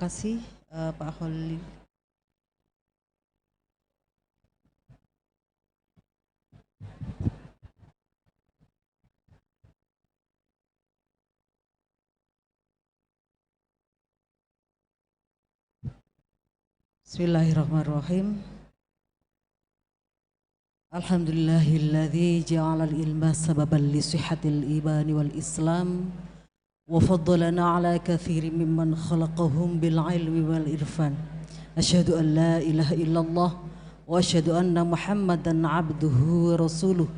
kasih Pak Holil. Bismillahirrahmanirrahim. Alhamdulillahilladzi ja'alal ilma sababan li sihhatil imani wal islam wa faddalana ala katsirin mimman khalaqahum bil ilmi wal irfan. Asyhadu an la ilaha illallah wa asyhadu anna Muhammadan abduhu wa rasuluh.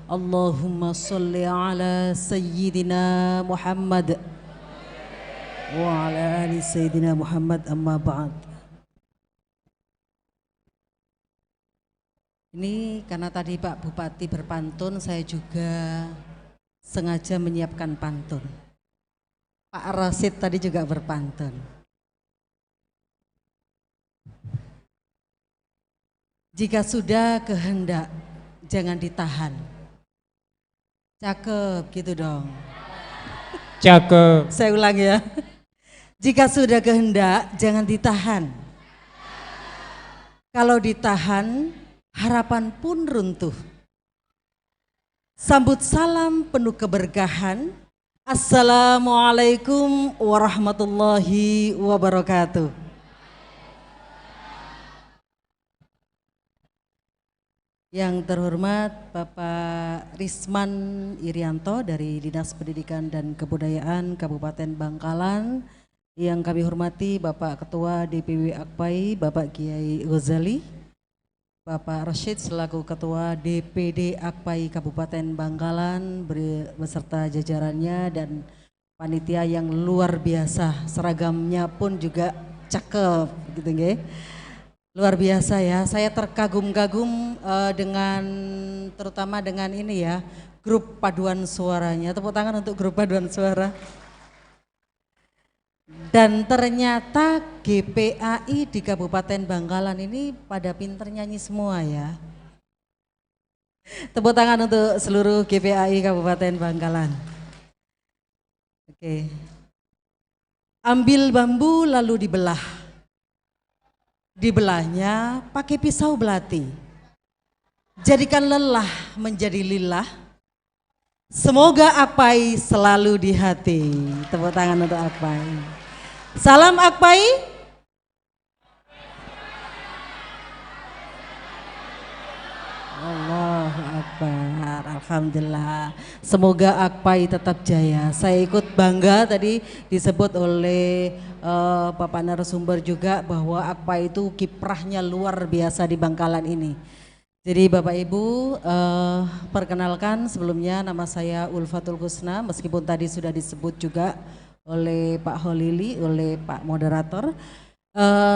Allahumma shalli ala sayyidina Muhammad wa ala ali sayyidina Muhammad, amma ba'd. Ini karena tadi Pak Bupati berpantun, saya juga sengaja menyiapkan pantun. Pak Rasid tadi juga berpantun. Jika sudah kehendak, jangan ditahan. Cakep gitu dong. Cakep. Saya ulang ya. Jika sudah kehendak, jangan ditahan. Kalau ditahan, harapan pun runtuh. Sambut salam penuh keberkahan. Assalamualaikum warahmatullahi wabarakatuh. Yang terhormat Bapak Risman Irianto dari Dinas Pendidikan dan Kebudayaan Kabupaten Bangkalan. Yang kami hormati Bapak Ketua DPW Akpai, Bapak Kiai Ghazali. Bapak Rashid selaku Ketua DPD Akpai Kabupaten Bangkalan beserta jajarannya dan panitia yang luar biasa, seragamnya pun juga cakep gitu nggih. Luar biasa ya, saya terkagum-kagum dengan terutama dengan ini ya, grup paduan suaranya. Tepuk tangan untuk grup paduan suara. Dan ternyata GPAI di Kabupaten Bangkalan ini pada pinter nyanyi semua ya. Tepuk tangan untuk seluruh GPAI Kabupaten Bangkalan. Oke. Ambil bambu lalu dibelah. Dibelahnya pakai pisau belati. Jadikan lelah menjadi lillah. Semoga Akpai selalu di hati. Tepuk tangan untuk Akpai. Salam Akpai. Allahu Akbar. Alhamdulillah. Semoga Akpai tetap jaya. Saya ikut bangga tadi disebut oleh Bapak narasumber juga bahwa Akpai itu kiprahnya luar biasa di Bangkalan ini. Jadi Bapak Ibu, perkenalkan sebelumnya nama saya Ulfatul Husna, meskipun tadi sudah disebut juga oleh Pak Holili, oleh Pak Moderator.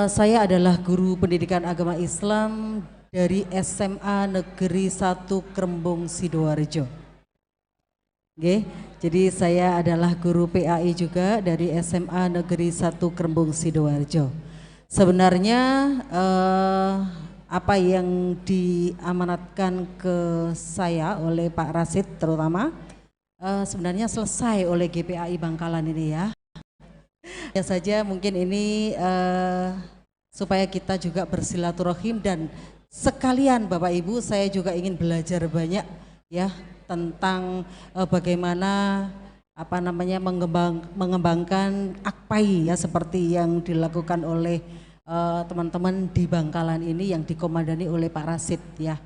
Saya adalah guru pendidikan agama Islam dari SMA Negeri 1 Krembong Sidoarjo. Oke, jadi saya adalah guru PAI juga dari SMA Negeri 1 Krembong Sidoarjo. Sebenarnya apa yang diamanatkan ke saya oleh Pak Rasid terutama sebenarnya selesai oleh GPAI Bangkalan ini ya. Ya saja mungkin ini supaya kita juga bersilaturahim dan sekalian Bapak Ibu saya juga ingin belajar banyak ya tentang bagaimana mengembangkan Akpai ya seperti yang dilakukan oleh teman-teman di Bangkalan ini yang dikomandani oleh Pak Rasid ya.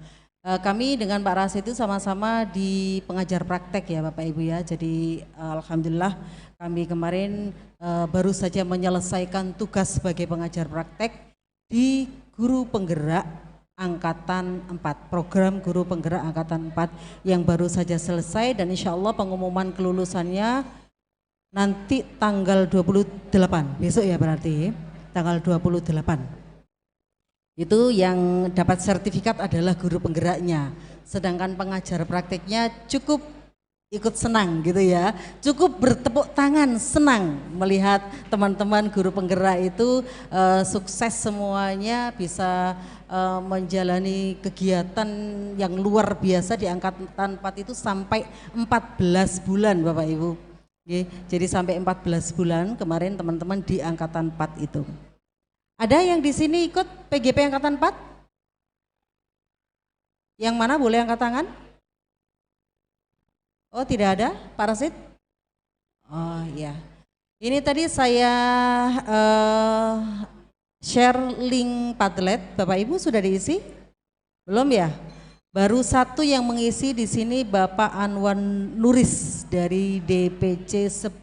Kami dengan Pak Rasid itu sama-sama di pengajar praktek ya Bapak Ibu ya. Jadi alhamdulillah kami kemarin baru saja menyelesaikan tugas sebagai pengajar praktek di Guru Penggerak Angkatan 4, program Guru Penggerak Angkatan 4 yang baru saja selesai dan insya Allah pengumuman kelulusannya nanti tanggal 28, besok ya berarti tanggal 28. Itu yang dapat sertifikat adalah guru penggeraknya, sedangkan pengajar prakteknya cukup ikut senang gitu ya, cukup bertepuk tangan senang melihat teman-teman guru penggerak itu sukses semuanya bisa menjalani kegiatan yang luar biasa di angkatan 4 itu sampai 14 bulan Bapak Ibu. Nggih, jadi sampai 14 bulan kemarin teman-teman di angkatan 4 itu. Ada yang di sini ikut PGP angkatan 4? Yang mana boleh angkat tangan? Oh, tidak ada, Pak Rasid? Oh iya. Ini tadi saya share link Padlet, Bapak Ibu sudah diisi? Belum ya? Baru satu yang mengisi di sini Bapak Anwan Nuris dari DPC 10.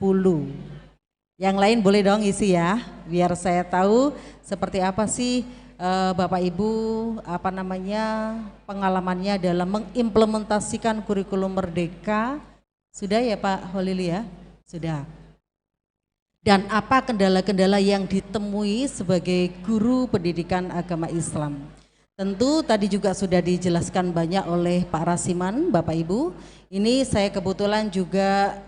Yang lain boleh dong isi ya, biar saya tahu seperti apa sih Bapak Ibu pengalamannya dalam mengimplementasikan kurikulum Merdeka. Sudah ya Pak Holili ya? Sudah. Dan apa kendala-kendala yang ditemui sebagai guru pendidikan agama Islam? Tentu tadi juga sudah dijelaskan banyak oleh Pak Rasiman, Bapak Ibu. Ini saya kebetulan juga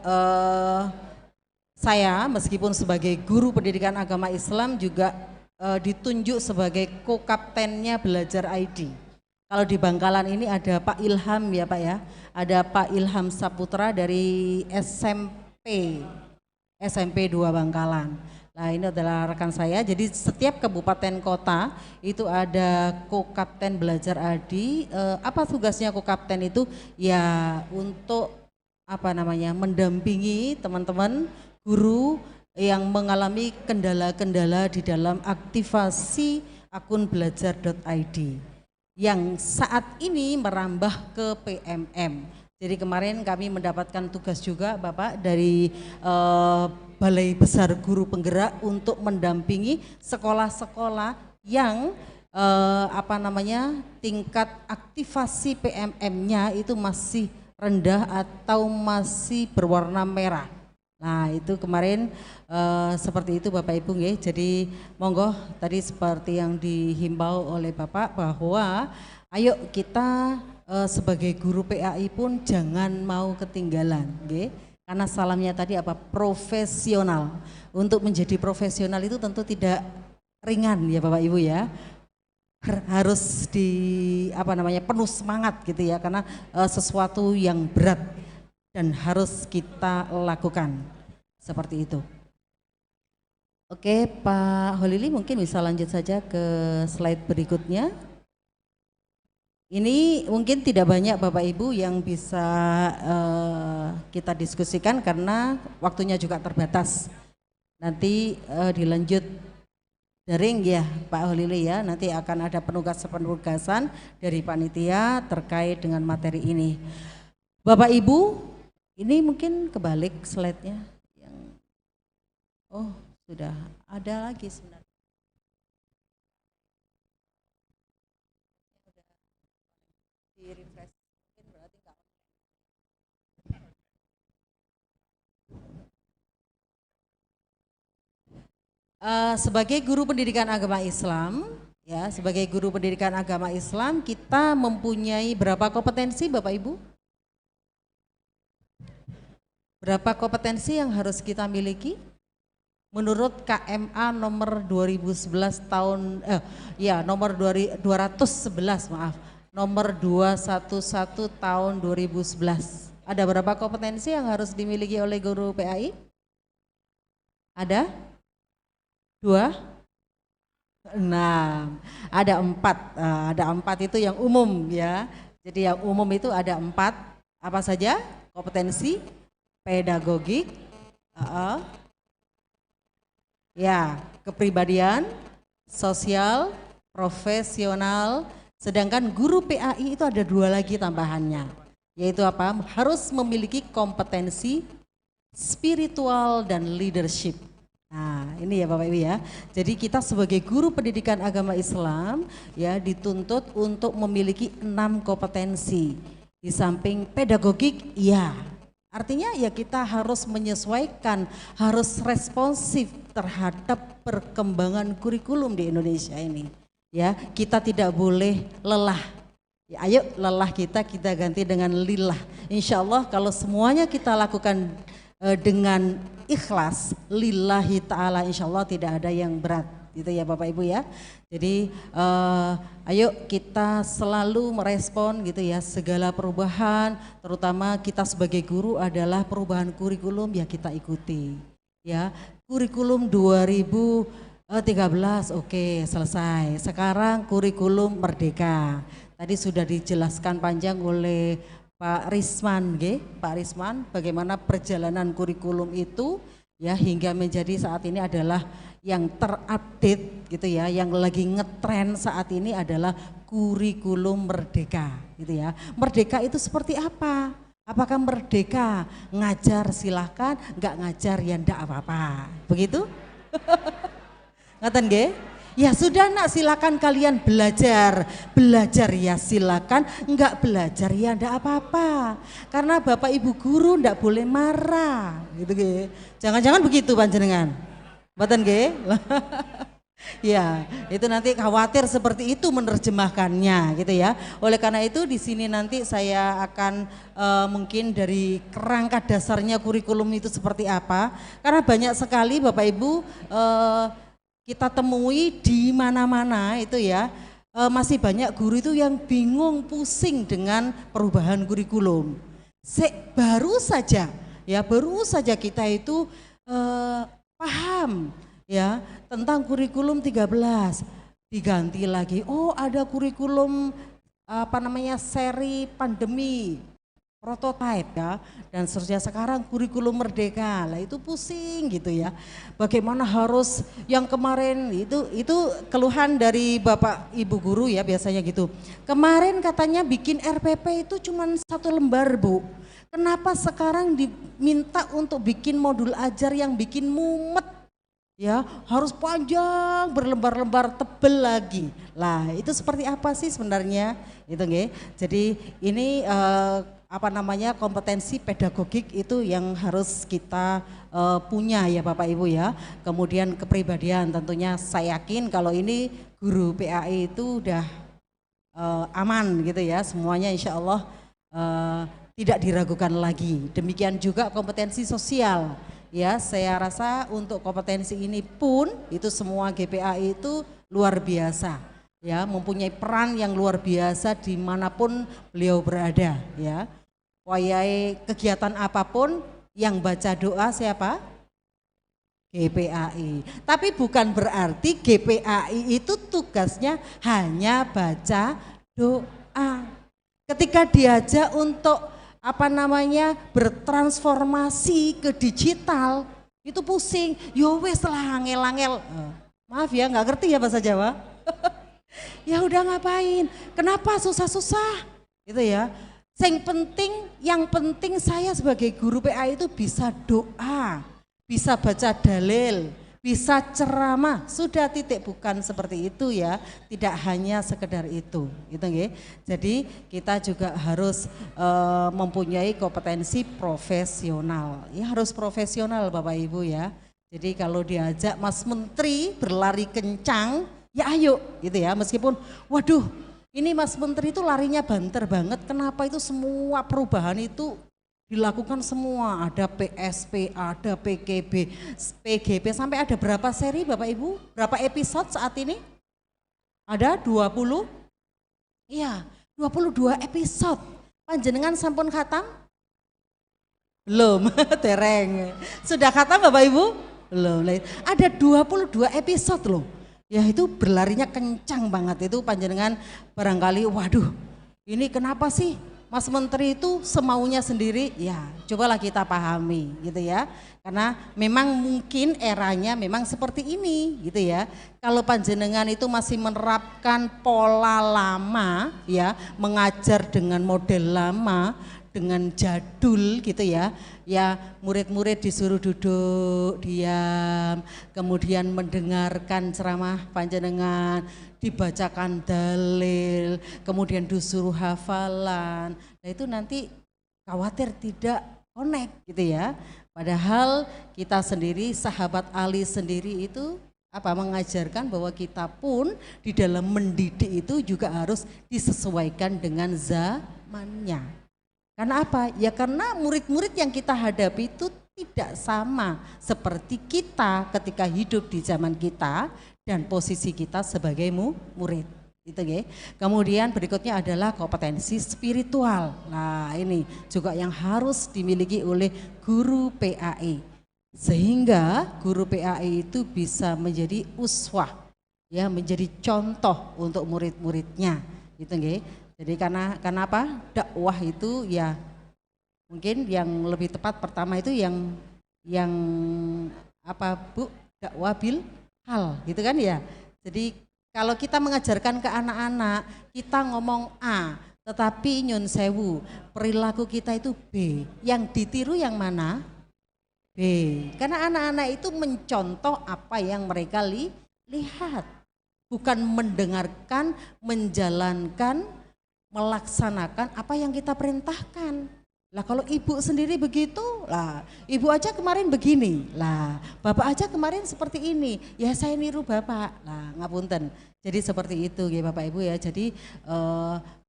saya meskipun sebagai guru pendidikan agama Islam juga ditunjuk sebagai ko-kaptennya Belajar ID. Kalau di Bangkalan ini ada Pak Ilham ya Pak ya, ada Pak Ilham Saputra dari SMP 2 Bangkalan. Nah ini adalah rekan saya, jadi setiap kabupaten kota itu ada ko-kapten Belajar ID. Apa tugasnya ko-kapten itu? Ya untuk mendampingi teman-teman guru yang mengalami kendala-kendala di dalam aktivasi akun belajar.id yang saat ini merambah ke PMM. Jadi kemarin kami mendapatkan tugas juga Bapak dari Balai Besar Guru Penggerak untuk mendampingi sekolah-sekolah yang tingkat aktivasi PMM-nya itu masih rendah atau masih berwarna merah. Nah itu kemarin seperti itu Bapak Ibu ya. Jadi monggo tadi seperti yang dihimbau oleh Bapak bahwa ayo kita sebagai guru PAI pun jangan mau ketinggalan, okay? Karena salamnya tadi apa? Profesional. Untuk menjadi profesional itu tentu tidak ringan ya Bapak Ibu ya. Harus penuh semangat gitu ya, karena sesuatu yang berat dan harus kita lakukan seperti itu. Oke, Pak Holili mungkin bisa lanjut saja ke slide berikutnya. Ini mungkin tidak banyak Bapak Ibu yang bisa kita diskusikan karena waktunya juga terbatas. Nanti dilanjut daring ya Pak Holili ya, nanti akan ada penugasan dari panitia terkait dengan materi ini. Bapak Ibu, ini mungkin kebalik slide-nya. Oh sudah ada lagi sebenarnya. Sebagai guru pendidikan agama Islam, ya sebagai guru pendidikan agama Islam kita mempunyai berapa kompetensi Bapak Ibu? Berapa kompetensi yang harus kita miliki? Menurut KMA nomor 2011 nomor 211 nomor 211 tahun 2011. Ada berapa kompetensi yang harus dimiliki oleh guru PAI? Ada? 2? Nah, ada 4. Ada 4 itu yang umum ya. Jadi yang umum itu ada 4. Apa saja? Kompetensi pedagogik, ya, kepribadian, sosial, profesional. Sedangkan guru PAI itu ada 2 lagi tambahannya, yaitu apa? Harus memiliki kompetensi spiritual dan leadership. Nah ini ya Bapak Ibu ya, jadi kita sebagai guru pendidikan agama Islam ya dituntut untuk memiliki 6 kompetensi. Di samping pedagogik ya, artinya ya kita harus menyesuaikan, harus responsif terhadap perkembangan kurikulum di Indonesia ini. Ya, kita tidak boleh lelah. Ya, ayo lelah kita ganti dengan lillah. Insya Allah kalau semuanya kita lakukan dengan ikhlas, lillahi ta'ala, insya Allah tidak ada yang berat. gitu ya Bapak Ibu ya. Jadi ayo kita selalu merespon gitu ya segala perubahan, terutama kita sebagai guru adalah perubahan kurikulum ya kita ikuti. Ya, kurikulum 2013 oke selesai. Sekarang kurikulum Merdeka. Tadi sudah dijelaskan panjang oleh Pak Risman, Pak Risman, bagaimana perjalanan kurikulum itu ya hingga menjadi saat ini adalah yang terupdate gitu ya, yang lagi ngetren saat ini adalah kurikulum Merdeka gitu ya. Merdeka itu seperti apa? Apakah merdeka ngajar silahkan, nggak ngajar ya ndak apa-apa, begitu? Ngaten nggih? Ya sudah nak silakan kalian belajar ya silakan, enggak belajar ya enggak apa-apa. Karena Bapak Ibu guru enggak boleh marah, gitu nggih. Jangan-jangan begitu panjenengan. Mboten nggih? Ya, itu nanti khawatir seperti itu menerjemahkannya gitu ya. Oleh karena itu di sini nanti saya akan mungkin dari kerangka dasarnya kurikulum itu seperti apa. Karena banyak sekali Bapak Ibu kita temui di mana-mana itu ya, masih banyak guru itu yang bingung, pusing dengan perubahan kurikulum. Baru saja kita itu paham ya tentang kurikulum 13 diganti lagi. Oh ada kurikulum seri pandemi prototipe ya dan seterusnya. Sekarang kurikulum Merdeka lah itu pusing gitu ya, bagaimana harus yang kemarin itu keluhan dari Bapak Ibu guru ya biasanya gitu, kemarin katanya bikin RPP itu cuma 1 lembar Bu, kenapa sekarang diminta untuk bikin modul ajar yang bikin mumet ya, harus panjang berlembar-lembar tebel lagi lah. Itu seperti apa sih sebenarnya itu nggih. Jadi ini kompetensi pedagogik itu yang harus kita punya ya Bapak Ibu ya. Kemudian kepribadian tentunya saya yakin kalau ini guru PAI itu udah aman gitu ya, semuanya insya Allah tidak diragukan lagi. Demikian juga kompetensi sosial ya, saya rasa untuk kompetensi ini pun itu semua GPAI itu luar biasa ya, mempunyai peran yang luar biasa dimanapun beliau berada ya. Wayai kegiatan apapun yang baca doa siapa? GPAI. Tapi bukan berarti GPAI itu tugasnya hanya baca doa. Ketika diajak untuk bertransformasi ke digital itu pusing. Yo wes lah angel-angel. Maaf ya nggak ngerti ya bahasa Jawa. Ya udah ngapain? Kenapa susah-susah? Gitu ya. Yang penting saya sebagai guru PA itu bisa doa, bisa baca dalil, bisa ceramah, sudah titik, bukan seperti itu ya, tidak hanya sekedar itu, gitu nggih. Jadi kita juga harus mempunyai kompetensi profesional, ya harus profesional Bapak Ibu ya. Jadi kalau diajak Mas Menteri berlari kencang, ya ayo gitu ya, meskipun waduh ini Mas Menteri itu larinya banter banget, kenapa itu semua perubahan itu dilakukan semua, ada PSP, ada PGB, sampai ada berapa seri Bapak Ibu? Berapa episode saat ini? Ada 20? Iya, 22 episode. Panjenengan sampun khatam? Belum, tereng. Sudah khatam Bapak Ibu? Belum. Ada 22 episode loh. Ya itu berlarinya kencang banget, itu panjenengan barangkali waduh ini kenapa sih Mas Menteri itu semaunya sendiri, ya cobalah kita pahami gitu ya, karena memang mungkin eranya memang seperti ini gitu ya. Kalau panjenengan itu masih menerapkan pola lama ya, mengajar dengan model lama, dengan jadul gitu ya, ya murid-murid disuruh duduk diam, kemudian mendengarkan ceramah panjenengan, dibacakan dalil, kemudian disuruh hafalan. Nah itu nanti khawatir tidak connect gitu ya. Padahal kita sendiri, sahabat Ali sendiri itu mengajarkan bahwa kita pun di dalam mendidik itu juga harus disesuaikan dengan zamannya. Karena apa? Ya karena murid-murid yang kita hadapi itu tidak sama seperti kita ketika hidup di zaman kita dan posisi kita sebagai murid. Itu ya. Kemudian berikutnya adalah kompetensi spiritual. Nah, ini juga yang harus dimiliki oleh guru PAI. Sehingga guru PAI itu bisa menjadi uswah, ya, menjadi contoh untuk murid-muridnya. Gitu nggih. Jadi karena apa? Dakwah itu ya mungkin yang lebih tepat pertama itu yang apa Bu? Dakwah bil hal, gitu kan ya. Jadi kalau kita mengajarkan ke anak-anak, kita ngomong A, tetapi nyun sewu, perilaku kita itu B. Yang ditiru yang mana? B. Karena anak-anak itu mencontoh apa yang mereka lihat. Bukan mendengarkan, menjalankan, melaksanakan apa yang kita perintahkan. Lah kalau ibu sendiri begitu, lah ibu aja kemarin begini, lah bapak aja kemarin seperti ini, ya saya niru bapak, lah ngapunten. Jadi seperti itu ya bapak ibu ya, jadi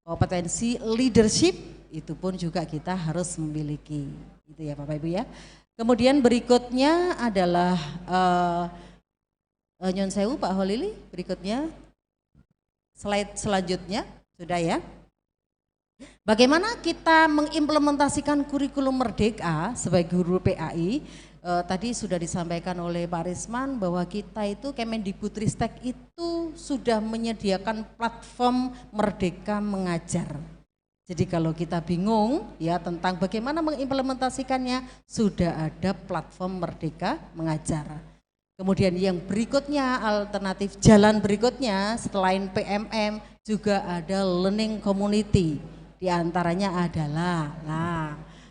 kompetensi leadership itu pun juga kita harus memiliki, itu ya bapak ibu ya. Kemudian berikutnya adalah Nyon Sewu Pak Holili, berikutnya slide selanjutnya sudah ya. Bagaimana kita mengimplementasikan kurikulum Merdeka sebagai guru PAI? Tadi sudah disampaikan oleh Pak Risman bahwa kita itu Kemendikbudristek itu sudah menyediakan platform Merdeka Mengajar. Jadi kalau kita bingung ya tentang bagaimana mengimplementasikannya, sudah ada platform Merdeka Mengajar. Kemudian yang berikutnya, alternatif jalan berikutnya selain PMM juga ada learning community. Di antaranya adalah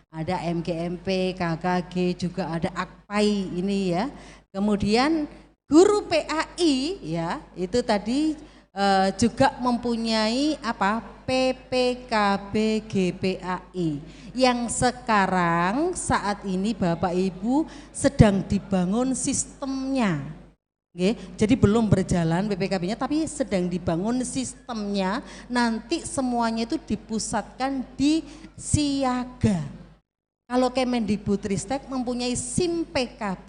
ada MGMP, KKG, juga ada AKPAI ini ya. Kemudian guru PAI ya, itu tadi juga mempunyai apa? PPKB GPAI yang sekarang saat ini Bapak Ibu sedang dibangun sistemnya. Oke, jadi belum berjalan PPKB-nya tapi sedang dibangun sistemnya, nanti semuanya itu dipusatkan di Siaga. Kalau Kemendikbudristek mempunyai SIM PKB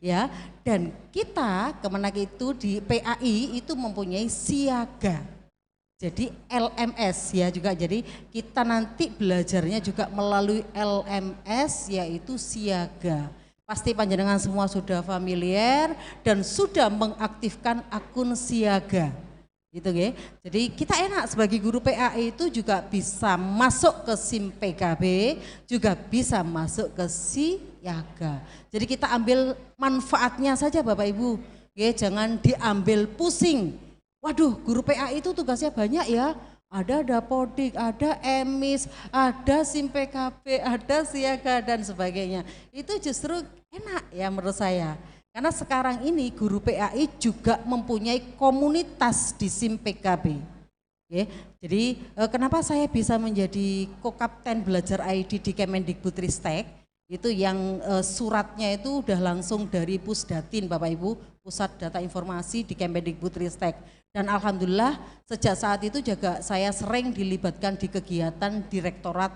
ya, dan kita Kemenak itu di PAI itu mempunyai Siaga. Jadi LMS ya juga, jadi kita nanti belajarnya juga melalui LMS yaitu Siaga. Pasti panjenengan semua sudah familiar dan sudah mengaktifkan akun Siaga. Gitu ya. Jadi kita enak sebagai guru PAI itu juga bisa masuk ke SIM PKB, juga bisa masuk ke Siaga. Jadi kita ambil manfaatnya saja Bapak Ibu. Ya, jangan diambil pusing. Waduh, guru PAI itu tugasnya banyak ya. Ada Dapodik, ada Emis, ada SIM PKB, ada Siaga dan sebagainya. Itu justru enak ya menurut saya. Karena sekarang ini guru PAI juga mempunyai komunitas di SIM PKB. Oke, jadi kenapa saya bisa menjadi Kokapten Belajar ID di Kemendikbudristek? Itu yang suratnya itu udah langsung dari Pusdatin Bapak Ibu, Pusat Data Informasi di Kemendikbudristek. Dan alhamdulillah sejak saat itu juga saya sering dilibatkan di kegiatan direktorat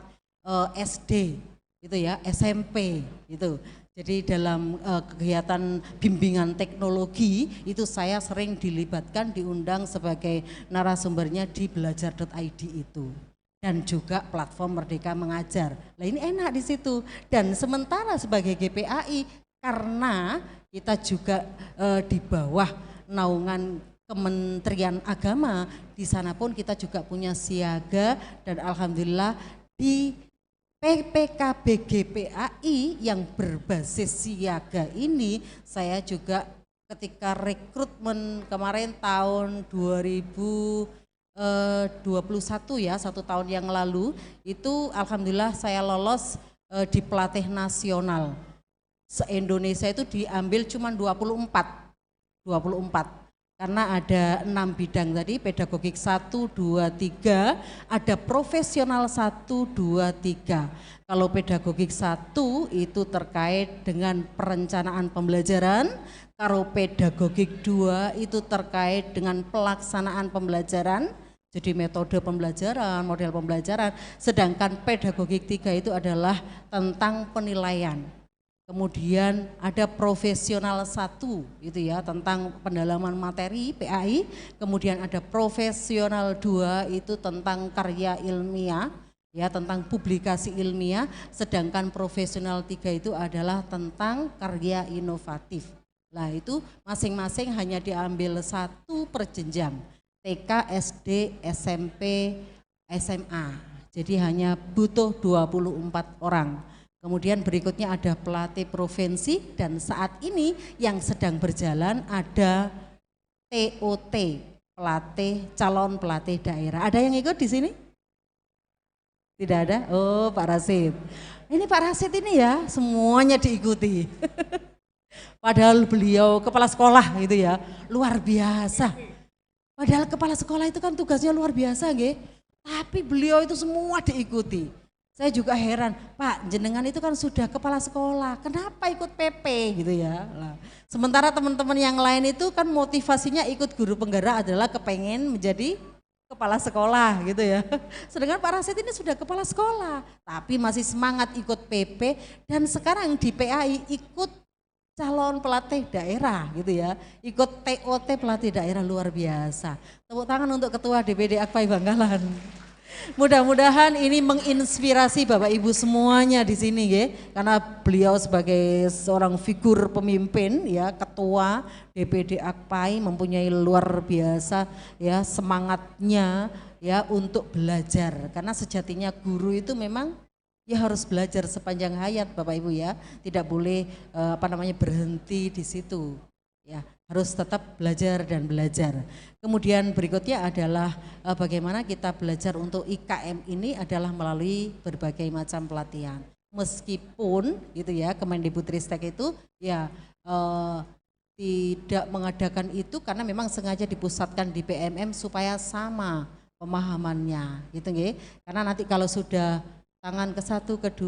SD, gitu ya, SMP, gitu. Jadi dalam kegiatan bimbingan teknologi itu saya sering dilibatkan, diundang sebagai narasumbernya di belajar.id itu. Dan juga platform Merdeka Mengajar. Nah ini enak di situ. Dan sementara sebagai GPAI karena kita juga di bawah naungan Kementerian Agama, di sana pun kita juga punya Siaga dan alhamdulillah di PPKB GPAI yang berbasis Siaga ini saya juga ketika rekrutmen kemarin tahun 2021 ya, 1 tahun yang lalu itu alhamdulillah saya lolos di pelatih nasional. Se-Indonesia itu diambil cuma 24. Karena ada 6 bidang tadi, pedagogik 1, 2, 3, ada profesional 1, 2, 3. Kalau pedagogik 1 itu terkait dengan perencanaan pembelajaran, kalau pedagogik 2 itu terkait dengan pelaksanaan pembelajaran, jadi metode pembelajaran, model pembelajaran, sedangkan pedagogik 3 itu adalah tentang penilaian. Kemudian ada profesional 1 itu ya tentang pendalaman materi PAI, kemudian ada profesional 2 itu tentang karya ilmiah ya tentang publikasi ilmiah, sedangkan profesional 3 itu adalah tentang karya inovatif. Nah itu masing-masing hanya diambil 1 per jenjang, TK, SD, SMP, SMA. Jadi hanya butuh 24 orang. Kemudian berikutnya ada pelatih provinsi dan saat ini yang sedang berjalan ada TOT, calon pelatih daerah. Ada yang ikut di sini? Tidak ada? Oh Pak Rasid. Ini Pak Rasid ini ya semuanya diikuti. Padahal beliau kepala sekolah gitu ya, luar biasa. Padahal kepala sekolah itu kan tugasnya luar biasa nggih. Tapi beliau itu semua diikuti. Saya juga heran, Pak jenengan itu kan sudah kepala sekolah, kenapa ikut PP gitu ya. Nah, sementara teman-teman yang lain itu kan motivasinya ikut guru penggerak adalah kepengen menjadi kepala sekolah gitu ya. Sedangkan Pak Rasid ini sudah kepala sekolah, tapi masih semangat ikut PP dan sekarang di PAI ikut calon pelatih daerah gitu ya. Ikut TOT pelatih daerah luar biasa. Tepuk tangan untuk Ketua DPD Akpai Bangkalan. Mudah-mudahan ini menginspirasi Bapak Ibu semuanya di sini ya, karena beliau sebagai seorang figur pemimpin ya, ketua DPD Akpai mempunyai luar biasa ya semangatnya ya untuk belajar, karena sejatinya guru itu memang ya harus belajar sepanjang hayat Bapak Ibu ya, tidak boleh berhenti di situ ya. Harus tetap belajar dan belajar. Kemudian berikutnya adalah bagaimana kita belajar untuk IKM ini adalah melalui berbagai macam pelatihan. Meskipun gitu ya Kemendikbudristek itu ya tidak mengadakan itu karena memang sengaja dipusatkan di PMM supaya sama pemahamannya gitu nggih. Karena nanti kalau sudah tangan ke-1, ke-2,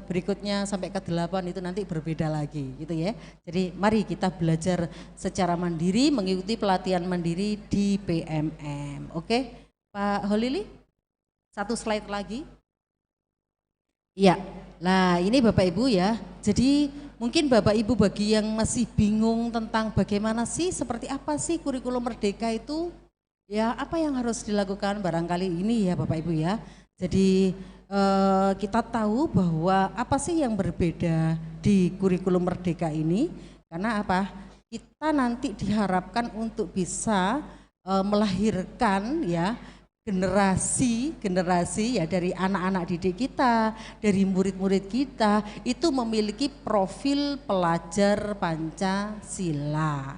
berikutnya sampai ke-8 itu nanti berbeda lagi gitu ya. Jadi mari kita belajar secara mandiri, mengikuti pelatihan mandiri di PMM. Oke Pak Holili, 1 slide lagi. Iya, nah ini Bapak Ibu ya, jadi mungkin Bapak Ibu bagi yang masih bingung tentang bagaimana sih, seperti apa sih kurikulum merdeka itu, ya apa yang harus dilakukan barangkali ini ya Bapak Ibu ya. Jadi kita tahu bahwa apa sih yang berbeda di kurikulum merdeka ini, karena apa? Kita nanti diharapkan untuk bisa melahirkan ya generasi ya dari anak-anak didik kita, dari murid-murid kita itu memiliki profil pelajar Pancasila.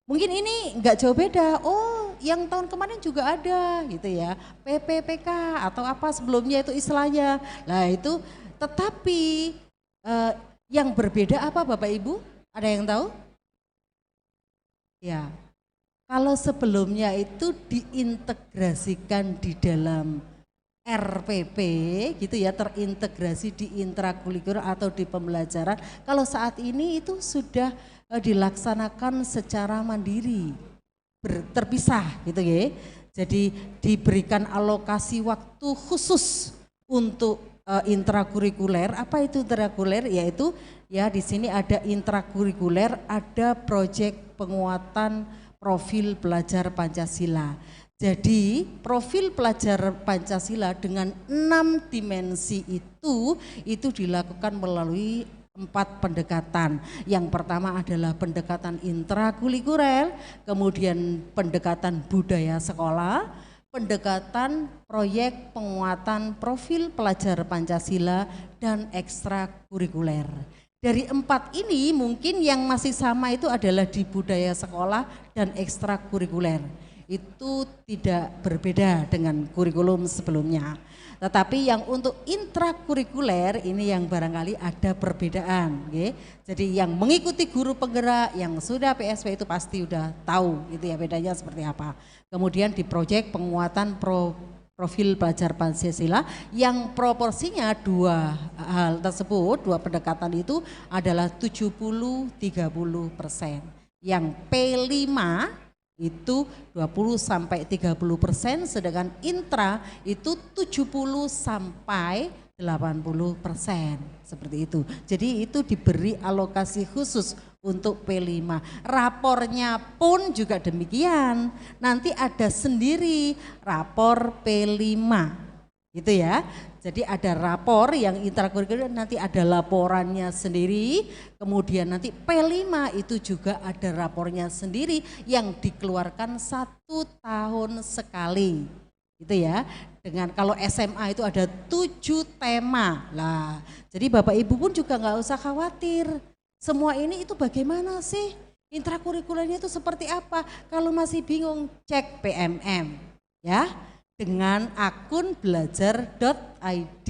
Mungkin ini enggak jauh beda, oh yang tahun kemarin juga ada gitu ya, PPPK atau apa sebelumnya itu istilahnya. Nah itu tetapi yang berbeda apa Bapak Ibu? Ada yang tahu? Ya, kalau sebelumnya itu diintegrasikan di dalam RPP gitu ya, terintegrasi di intrakurikuler atau di pembelajaran. Kalau saat ini itu sudah dilaksanakan secara mandiri, terpisah gitu ya. Jadi diberikan alokasi waktu khusus untuk intrakurikuler. Apa itu intrakurikuler? Yaitu ya di sini ada intrakurikuler, ada proyek penguatan profil pelajar Pancasila. Jadi profil pelajar Pancasila dengan 6 dimensi itu dilakukan melalui 4 pendekatan. Yang pertama adalah pendekatan intrakurikuler, kemudian pendekatan budaya sekolah, pendekatan proyek penguatan profil pelajar Pancasila, dan ekstrakurikuler. Dari 4 ini mungkin yang masih sama itu adalah di budaya sekolah dan ekstrakurikuler. Itu tidak berbeda dengan kurikulum sebelumnya. Tetapi yang untuk intrakurikuler ini yang barangkali ada perbedaan. Okay? Jadi yang mengikuti guru penggerak yang sudah PSW itu pasti udah tahu gitu ya bedanya seperti apa. Kemudian di proyek penguatan profil pelajar Pancasila yang proporsinya 2 hal tersebut, 2 pendekatan itu adalah 70-30%. Yang P5 itu 20-30%, sedangkan intra itu 70-80%. 80%, seperti itu. Jadi itu diberi alokasi khusus untuk P5. Rapornya pun juga demikian. Nanti ada sendiri rapor P5. Gitu ya. Jadi ada rapor yang intrakurikuler, nanti ada laporannya sendiri. Kemudian nanti P5 itu juga ada rapornya sendiri yang dikeluarkan 1 tahun sekali. Gitu ya. Dengan kalau SMA itu ada 7 tema. Lah, jadi Bapak Ibu pun juga nggak usah khawatir. Semua ini itu bagaimana sih? Intrakurikulernya itu seperti apa? Kalau masih bingung, cek PMM ya, dengan akun belajar.id.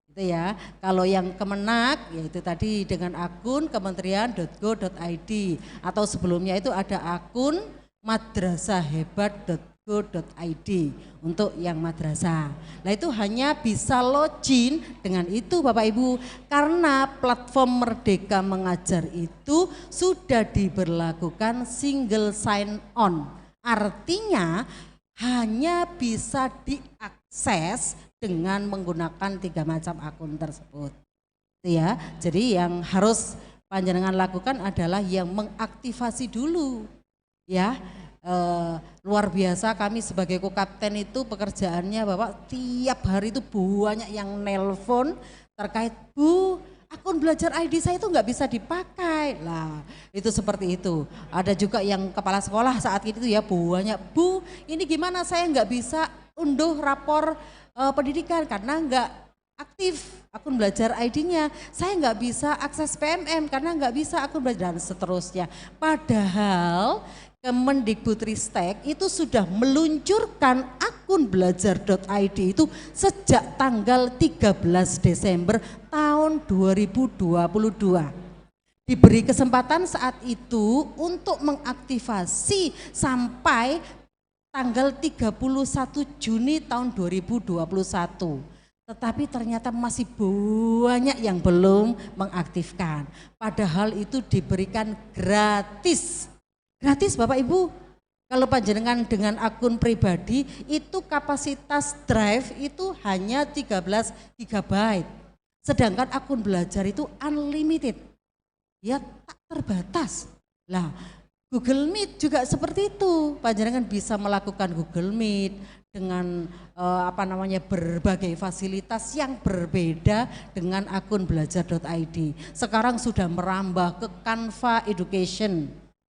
Gitu ya. Kalau yang Kemenak yaitu tadi dengan akun kementerian.go.id, atau sebelumnya itu ada akun madrasahhebat.go.id untuk yang madrasah. Nah itu hanya bisa login dengan itu Bapak Ibu, karena platform Merdeka Mengajar itu sudah diberlakukan single sign on. Artinya hanya bisa diakses dengan menggunakan 3 macam akun tersebut. Itu ya. Jadi yang harus panjenengan lakukan adalah yang mengaktifasi dulu ya. Luar biasa, kami sebagai kokapten itu pekerjaannya Bapak tiap hari itu banyak yang nelpon terkait, Bu, akun belajar ID saya itu nggak bisa dipakai. Lah itu seperti itu. Ada juga yang kepala sekolah saat itu ya banyak, Bu ini gimana saya nggak bisa unduh rapor pendidikan karena nggak aktif akun belajar ID-nya, saya nggak bisa akses PMM karena nggak bisa akun belajar, dan seterusnya. Padahal Kemendikbudristek itu sudah meluncurkan akun belajar.id itu sejak tanggal 13 Desember tahun 2022. Diberi kesempatan saat itu untuk mengaktifasi sampai tanggal 31 Juni tahun 2021. Tetapi ternyata masih banyak yang belum mengaktifkan. Padahal itu diberikan gratis. Gratis Bapak Ibu. Kalau panjenengan dengan akun pribadi itu kapasitas drive itu hanya 13 GB. Sedangkan akun belajar itu unlimited. Ya tak terbatas. Lah Google Meet juga seperti itu. Panjenengan bisa melakukan Google Meet dengan berbagai fasilitas yang berbeda dengan akun belajar.id. Sekarang sudah merambah ke Canva Education.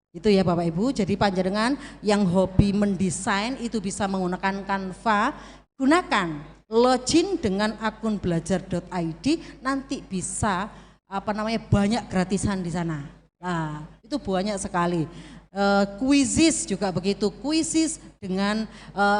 Itu ya Bapak Ibu, jadi panjenengan yang hobi mendesain itu bisa menggunakan Canva, gunakan login dengan akun belajar.id, nanti bisa banyak gratisan di sana. Nah, itu banyak sekali. Quizzes juga begitu, quizzes dengan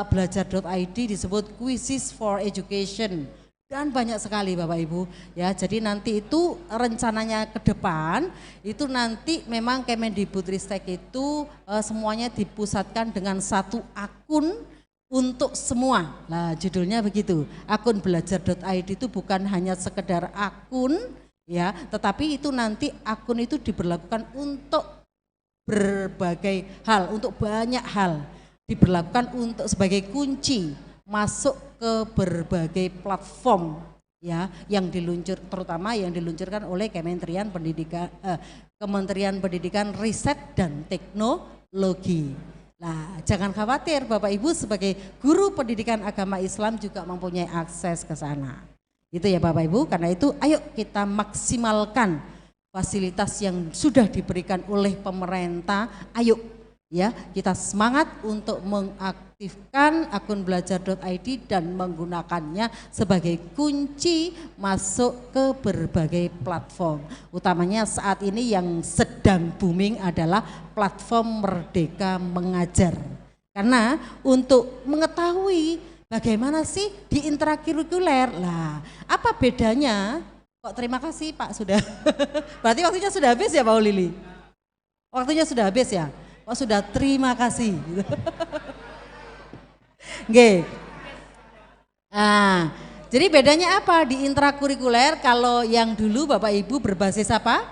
belajar.id disebut quizzes for education. Dan banyak sekali Bapak Ibu ya, jadi nanti itu rencananya ke depan itu nanti memang Kemendikbudristek itu semuanya dipusatkan dengan satu akun untuk semua. Nah judulnya begitu, akun belajar.id itu bukan hanya sekedar akun ya, tetapi itu nanti akun itu diberlakukan untuk berbagai hal, untuk banyak hal, diberlakukan untuk sebagai kunci masuk ke berbagai platform ya yang terutama yang diluncurkan oleh Kementerian Pendidikan Riset dan Teknologi. Nah, jangan khawatir Bapak Ibu sebagai guru pendidikan agama Islam juga mempunyai akses ke sana. Itu ya Bapak Ibu, karena itu ayo kita maksimalkan fasilitas yang sudah diberikan oleh pemerintah. Ayo ya, kita semangat untuk mengaktifkan akun belajar.id dan menggunakannya sebagai kunci masuk ke berbagai platform. Utamanya saat ini yang sedang booming adalah platform Merdeka Mengajar. Karena untuk mengetahui bagaimana sih di intrakurikuler, lah apa bedanya? Kok terima kasih Pak sudah, berarti waktunya sudah habis ya Pak Lili? Waktunya sudah habis ya? Oh sudah, terima kasih. Oke. Nah, jadi bedanya apa di intrakurikuler kalau yang dulu Bapak Ibu berbasis apa?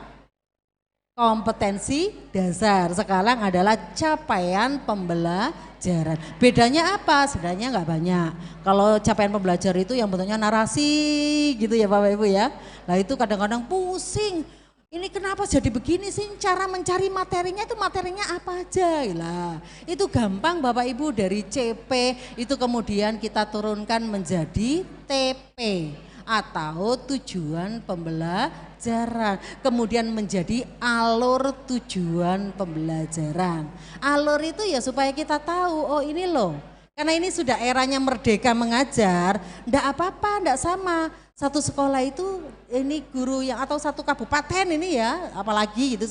kompetensi dasar. Sekarang adalah capaian pembelajaran. Bedanya apa? Sebenarnya nggak banyak. Kalau capaian pembelajaran itu yang bentuknya narasi gitu ya Bapak Ibu ya. Nah itu kadang-kadang pusing. Ini kenapa jadi begini sih, cara mencari materinya itu materinya apa aja lah. Itu gampang Bapak Ibu, dari CP itu kemudian kita turunkan menjadi TP atau tujuan pembelajaran. Kemudian menjadi alur tujuan pembelajaran. Alur itu ya supaya kita tahu, oh ini loh. Karena ini sudah eranya Merdeka Mengajar, enggak apa-apa, enggak sama. Satu sekolah itu ini guru yang atau satu kabupaten ini ya, apalagi gitu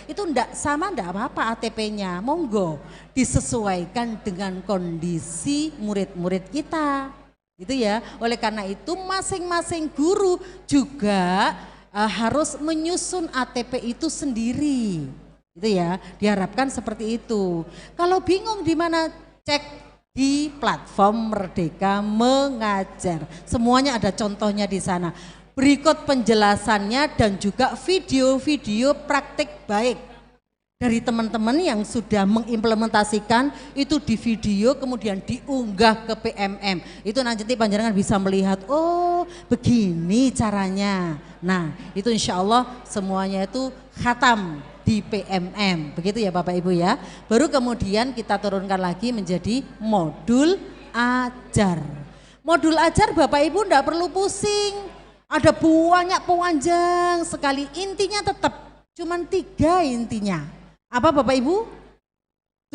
itu enggak sama, enggak apa-apa ATP-nya. Monggo disesuaikan dengan kondisi murid-murid kita. Gitu ya. Oleh karena itu masing-masing guru juga harus menyusun ATP itu sendiri. Gitu ya. Diharapkan seperti itu. Kalau bingung di mana, cek di platform Merdeka Mengajar. Semuanya ada contohnya di sana. Berikut penjelasannya dan juga video-video praktik baik dari teman-teman yang sudah mengimplementasikan itu di video kemudian diunggah ke PMM. Itu nanti panjenengan bisa melihat, oh begini caranya. Nah itu insya Allah semuanya itu khatam di PMM, begitu ya Bapak Ibu ya. Baru kemudian kita turunkan lagi menjadi modul ajar. Modul ajar Bapak Ibu enggak perlu pusing, ada banyak panjang sekali, intinya tetap cuman 3 intinya. Apa Bapak Ibu?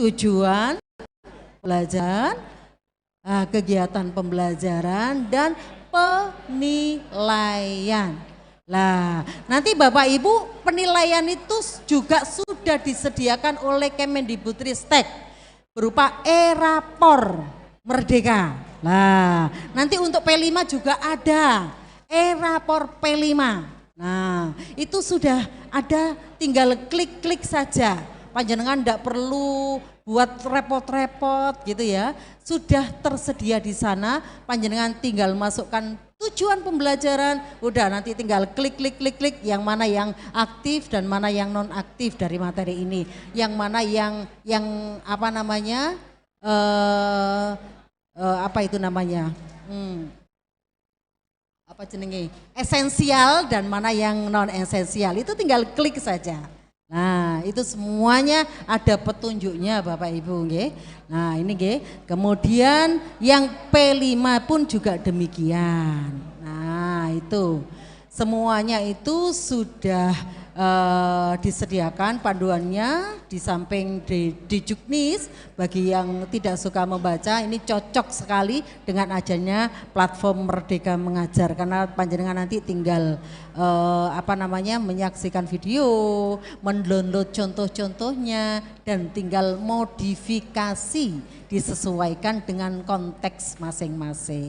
Tujuan pembelajaran, kegiatan pembelajaran dan penilaian. Lah, nanti Bapak Ibu penilaian itu juga sudah disediakan oleh Kemendikbudristek berupa e-rapor Merdeka. Nah, nanti untuk P5 juga ada e-rapor P5. Nah, itu sudah ada, tinggal klik-klik saja. Panjenengan enggak perlu buat repot-repot gitu ya. Sudah tersedia di sana, panjenengan tinggal masukkan tujuan pembelajaran, udah nanti tinggal klik yang mana yang aktif dan mana yang non aktif dari materi ini, yang mana yang apa namanya apa itu namanya apa jenenge esensial dan mana yang non esensial, itu tinggal klik saja. Nah itu semuanya ada petunjuknya Bapak Ibu nggih. Nah ini nggih. Kemudian yang P5 pun juga demikian. Nah itu semuanya itu sudah disediakan panduannya di samping di Juknis. Bagi yang tidak suka membaca, ini cocok sekali dengan adanya platform Merdeka Mengajar, karena panjenengan nanti tinggal apa namanya menyaksikan video, mendownload contoh-contohnya dan tinggal modifikasi disesuaikan dengan konteks masing-masing.